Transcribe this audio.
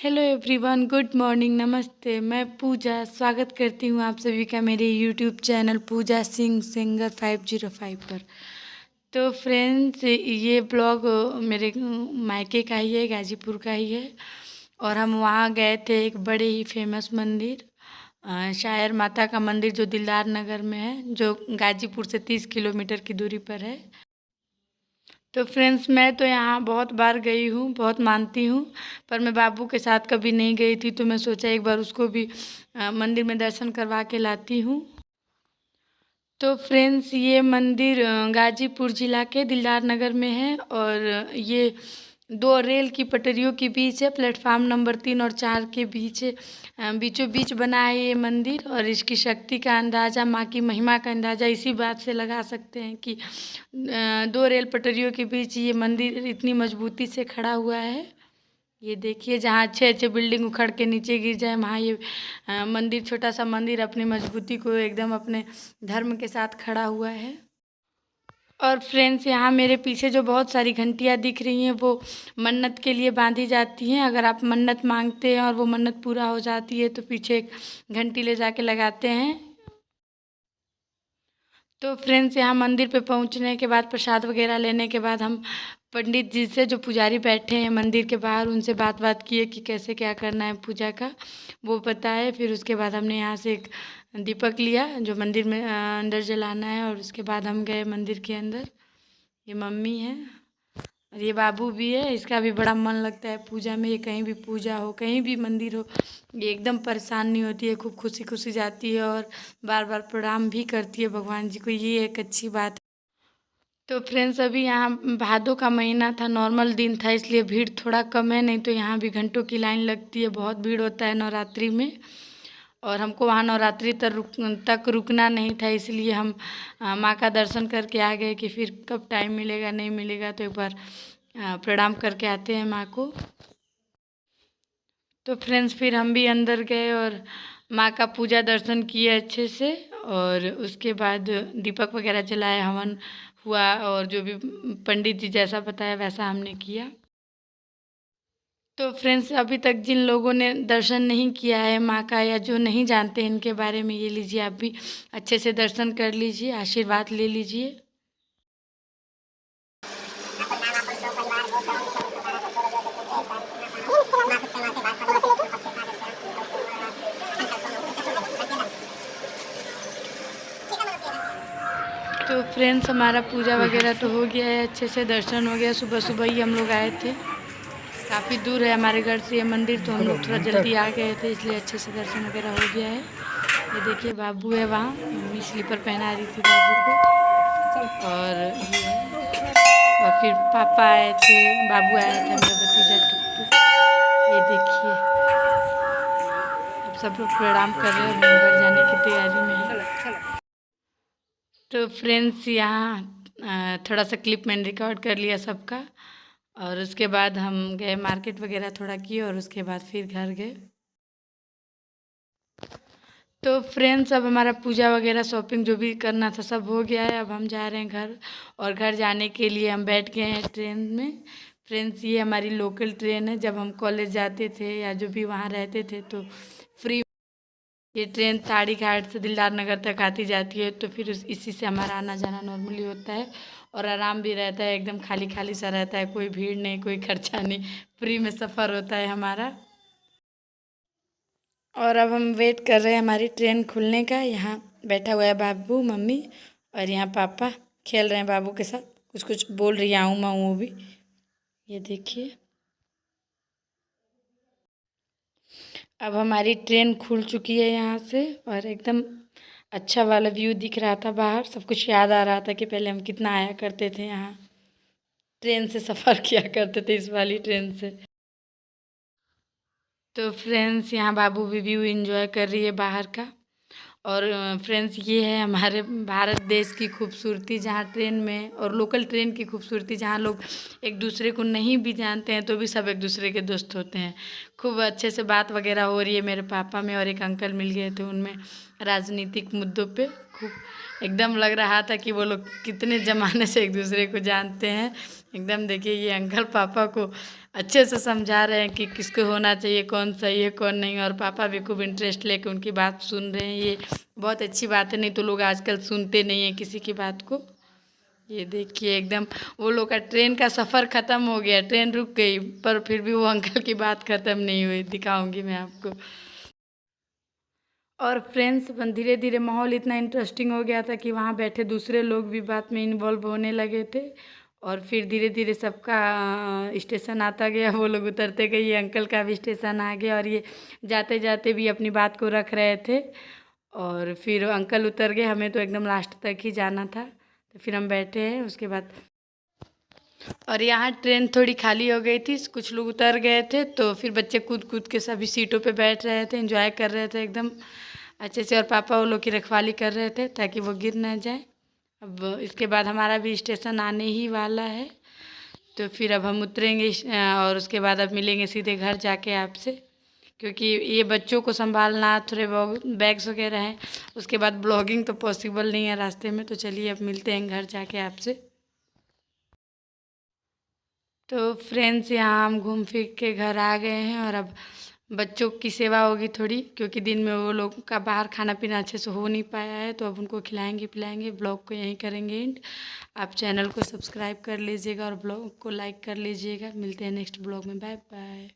Hello everyone, good morning, नमस्ते। मैं पूजा स्वागत करती हूँ आप सभी का मेरे यूट्यूब चैनल पूजा सिंह सिंगर 505 पर। तो फ्रेंड्स, ये ब्लॉग मेरे मायके का ही है, गाजीपुर का ही है। और हम वहाँ गए थे एक बड़े ही फेमस मंदिर, शायर माता का मंदिर, जो दिलदार नगर में है, जो गाजीपुर से 30 किलोमीटर की दूरी पर है। तो फ्रेंड्स, मैं तो यहाँ बहुत बार गई हूँ, बहुत मानती हूँ, पर मैं बाबू के साथ कभी नहीं गई थी। तो मैं सोचा एक बार उसको भी मंदिर में दर्शन करवा के लाती हूँ। तो फ्रेंड्स, ये मंदिर गाजीपुर जिला के दिलदार नगर में है। और ये दो रेल की पटरियों के बीच है, प्लेटफार्म नंबर 3 और 4 के बीच, बीचों बीच बना है ये मंदिर। और इसकी शक्ति का अंदाज़ा, माँ की महिमा का अंदाज़ा इसी बात से लगा सकते हैं कि दो रेल पटरियों के बीच ये मंदिर इतनी मजबूती से खड़ा हुआ है। ये देखिए, जहाँ अच्छे अच्छे बिल्डिंग उखड़ के नीचे गिर जाए, वहाँ ये मंदिर, छोटा सा मंदिर, अपनी मजबूती को एकदम अपने धर्म के साथ खड़ा हुआ है। और फ्रेंड्स, यहाँ मेरे पीछे जो बहुत सारी घंटियाँ दिख रही हैं, वो मन्नत के लिए बांधी जाती हैं। अगर आप मन्नत मांगते हैं और वो मन्नत पूरा हो जाती है, तो पीछे एक घंटी ले जाके लगाते हैं। तो फ्रेंड्स, यहाँ मंदिर पे पहुँचने के बाद, प्रसाद वगैरह लेने के बाद, हम पंडित जी से, जो पुजारी बैठे हैं मंदिर के बाहर, उनसे बात किए कि कैसे क्या करना है पूजा का, वो बताए। फिर उसके बाद हमने यहाँ से एक दीपक लिया, जो मंदिर में अंदर जलाना है। और उसके बाद हम गए मंदिर के अंदर। ये मम्मी है और ये बाबू भी है। इसका भी बड़ा मन लगता है पूजा में। ये कहीं भी पूजा हो, कहीं भी मंदिर हो, ये एकदम परेशान नहीं होती है, खूब खुशी खुशी जाती है और बार बार प्रणाम भी करती है भगवान जी को। ये एक अच्छी बात है। तो फ्रेंड्स, अभी यहाँ भादों का महीना था, नॉर्मल दिन था, इसलिए भीड़ थोड़ा कम है। नहीं तो यहाँ भी घंटों की लाइन लगती है, बहुत भीड़ होता है नवरात्रि में। और हमको वहाँ नवरात्रि तक रुकना नहीं था, इसलिए हम माँ का दर्शन करके आ गए कि फिर कब टाइम मिलेगा नहीं मिलेगा, तो एक बार प्रणाम करके आते हैं माँ को। तो फ्रेंड्स, फिर हम भी अंदर गए और माँ का पूजा दर्शन किए अच्छे से। और उसके बाद दीपक वगैरह जलाए, हवन हुआ, और जो भी पंडित जी जैसा बताया वैसा हमने किया। तो फ्रेंड्स, अभी तक जिन लोगों ने दर्शन नहीं किया है माँ का, या जो नहीं जानते हैं इनके बारे में, ये लीजिए, आप भी अच्छे से दर्शन कर लीजिए, आशीर्वाद ले लीजिए। तो फ्रेंड्स, हमारा पूजा वगैरह तो हो गया है, अच्छे से दर्शन हो गया। सुबह सुबह ही हम लोग आए थे, काफ़ी दूर है हमारे घर से ये मंदिर, तो हम लोग थोड़ा जल्दी आ गए थे, इसलिए अच्छे से दर्शन वगैरह हो गया है। ये देखिए, बाबू है वहाँ, मम्मी स्लीपर पहना रही थी बाबू को। और ये है, और फिर पापा आए थे, बाबू आया था, मेरा भतीजा टुकटुक। ये देखिए, अब सब लोग प्रणाम कर रहे हैं, हम घर जाने की तैयारी में है। तो फ्रेंड्स, यहाँ थोड़ा सा क्लिप मैंने रिकॉर्ड कर लिया सबका। और उसके बाद हम गए मार्केट वगैरह थोड़ा किए, और उसके बाद फिर घर गए। तो फ्रेंड्स, अब हमारा पूजा वगैरह, शॉपिंग जो भी करना था सब हो गया है। अब हम जा रहे हैं घर, और घर जाने के लिए हम बैठ गए हैं ट्रेन में। फ्रेंड्स, ये हमारी लोकल ट्रेन है। जब हम कॉलेज जाते थे या जो भी वहाँ रहते थे, तो फ्री ये ट्रेन ताड़ी घाट से दिलदार नगर तक आती जाती है। तो फिर इसी से हमारा आना जाना नॉर्मली होता है, और आराम भी रहता है, एकदम खाली खाली सा रहता है, कोई भीड़ नहीं, कोई खर्चा नहीं, फ्री में सफ़र होता है हमारा। और अब हम वेट कर रहे हैं हमारी ट्रेन खुलने का। यहाँ बैठा हुआ है बाबू, मम्मी, और यहाँ पापा खेल रहे हैं बाबू के साथ, कुछ कुछ बोल रही है, आऊँ माऊँ वो भी। ये देखिए, अब हमारी ट्रेन खुल चुकी है यहाँ से, और एकदम अच्छा वाला व्यू दिख रहा था बाहर। सब कुछ याद आ रहा था कि पहले हम कितना आया करते थे यहाँ, ट्रेन से सफ़र किया करते थे इस वाली ट्रेन से। तो फ्रेंड्स, यहाँ बाबू भी व्यू एंजॉय कर रही है बाहर का। और फ्रेंड्स, ये है हमारे भारत देश की खूबसूरती, जहाँ ट्रेन में, और लोकल ट्रेन की खूबसूरती, जहाँ लोग एक दूसरे को नहीं भी जानते हैं तो भी सब एक दूसरे के दोस्त होते हैं। खूब अच्छे से बात वगैरह हो रही है मेरे पापा में, और एक अंकल मिल गए थे, उनमें राजनीतिक मुद्दों पे खूब एकदम लग रहा था कि वो लोग कितने ज़माने से एक दूसरे को जानते हैं। एकदम देखिए ये अंकल पापा को अच्छे से समझा रहे हैं कि किसको होना चाहिए, कौन सही है कौन नहीं, और पापा भी खूब इंटरेस्ट लेके उनकी बात सुन रहे हैं। ये बहुत अच्छी बात है, नहीं तो लोग आजकल सुनते नहीं हैं किसी की बात को। ये देखिए एकदम वो लोग का ट्रेन का सफ़र ख़त्म हो गया, ट्रेन रुक गई, पर फिर भी वो अंकल की बात ख़त्म नहीं हुई। दिखाऊंगी मैं आपको। और फ्रेंड्स धीरे धीरे माहौल इतना इंटरेस्टिंग हो गया था कि वहाँ बैठे दूसरे लोग भी बात में इन्वॉल्व होने लगे थे। और फिर धीरे धीरे सबका स्टेशन आता गया, वो लोग उतरते गए, ये अंकल का भी स्टेशन आ गया और ये जाते जाते भी अपनी बात को रख रहे थे। और फिर अंकल उतर गए, हमें तो एकदम लास्ट तक ही जाना था, तो फिर हम बैठे हैं उसके बाद। और यहाँ ट्रेन थोड़ी खाली हो गई थी, कुछ लोग उतर गए थे, तो फिर बच्चे कूद कूद के सभी सीटों पे बैठ रहे थे, एंजॉय कर रहे थे एकदम अच्छे से। और पापा वो लोग की रखवाली कर रहे थे ताकि वो गिर ना जाए। अब इसके बाद हमारा भी स्टेशन आने ही वाला है, तो फिर अब हम उतरेंगे और उसके बाद अब मिलेंगे सीधे घर जाके आपसे, क्योंकि ये बच्चों को संभालना, थोड़े बैग्स वगैरह हैं, उसके बाद ब्लॉगिंग तो पॉसिबल नहीं है रास्ते में। तो चलिए अब मिलते हैं घर जाके आपसे। तो फ्रेंड्स यहाँ हम घूम फिर के घर आ गए हैं, और अब बच्चों की सेवा होगी थोड़ी, क्योंकि दिन में वो लोग का बाहर खाना पीना अच्छे से हो नहीं पाया है, तो अब उनको खिलाएंगे पिलाएंगे। ब्लॉग को यहीं करेंगे एंड। आप चैनल को सब्सक्राइब कर लीजिएगा और ब्लॉग को लाइक कर लीजिएगा। मिलते हैं नेक्स्ट ब्लॉग में। Bye bye.